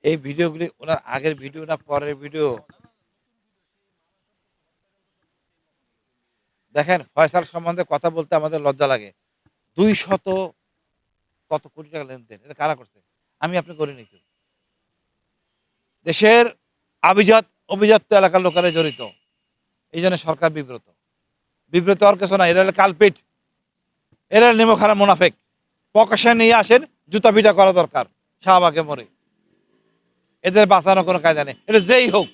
এই ভিডিওগুলি ওনার আগের ভিডিও না পরের ভিডিও? দেখেন, ফয়সাল সম্বন্ধে কথা বলতে আমাদের লজ্জা লাগে। ২০০ কত কোটি টাকা লেনদেন, এটা কারা করছে? আমি আপনি করিনি তো। দেশের অভিজাত্য এলাকার লোকেরা জড়িত। এই জন্য সরকার বিব্রত। বিব্রত হওয়ার কিছু না, এরা হলো কালপিট, এরা নিমকহারাম মুনাফেক। প্রকাশ্যে নিয়ে আসেন, জুতা পিটা করা দরকার শাহবাগে মরে। এদের বাঁচানোর কোনো কায়দা নেই, এটা যেই হোক।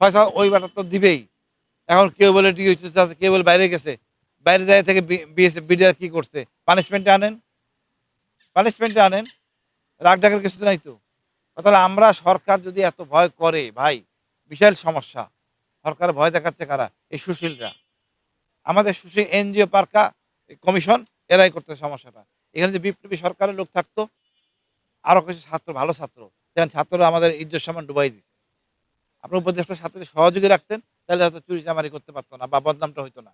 পয়সা ওই ব্যাটা তো দিবেই। এখন কেউ বলে ডিউটি আছে, কেউ বলে বাইরে গেছে। বাইরে যায় থেকে বিএসএফ বিডিআর কি করছে? পানিশমেন্টে আনেন, পানিশমেন্টে আনেন। রাগ ডাকের কিছু নাই তো। তাহলে আমরা, সরকার যদি এত ভয় করে ভাই, বিশাল সমস্যা। সরকার ভয় দেখাচ্ছে কারা? এই সুশীলরা। আমাদের সুশীল এনজিও পার্কা কমিশন, এরাই করতে সমস্যাটা। এখানে যে বিপ্লবী সরকারের লোক থাকতো, আরো কিছু ছাত্র, ভালো ছাত্র, যেমন ছাত্ররা আমাদের ইজ্জত সম্মান ডুবাই দিচ্ছে। আপনার উপদেষ্টা ছাত্রদের সহযোগী রাখতেন, তাহলে হয়তো চুরি চামারি করতে পারতো না বা বদনামটা হইতো না।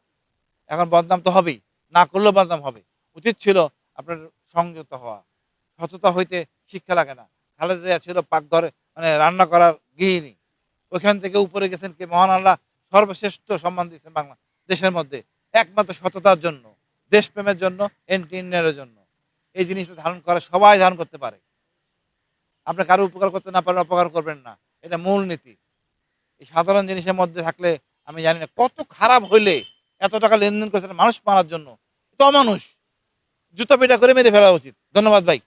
এখন বদনাম তো হবেই, না করলেও বদনাম হবে। উচিত ছিল আপনার সংযত হওয়া, সততা হইতে শিক্ষা লাগে না। খালেদা জিয়া ছিল পাকঘরে, মানে রান্না করার গৃহিণী। ওইখান থেকে উপরে গেছেন কি? মহান আল্লাহ সর্বশ্রেষ্ঠ সম্মান দিয়েছেন বাংলা দেশের মধ্যে, একমাত্র সততার জন্য, দেশপ্রেমের জন্য, এন্টি ইন্ডিয়ানের জন্য। এই জিনিসটা ধারণ করা সবাই ধারণ করতে পারে। আপনি কারো উপকার করতে না পারলে অপকার করবেন না, এটা মূল নীতি। এই সাধারণ জিনিসের মধ্যে থাকলে, আমি জানি না কত খারাপ হইলে এত টাকা লেনদেন করছেন মানুষ মারার জন্য। তো অমানুষ, জুতা পিটা করে মেরে ফেলা উচিত। ধন্যবাদ ভাই।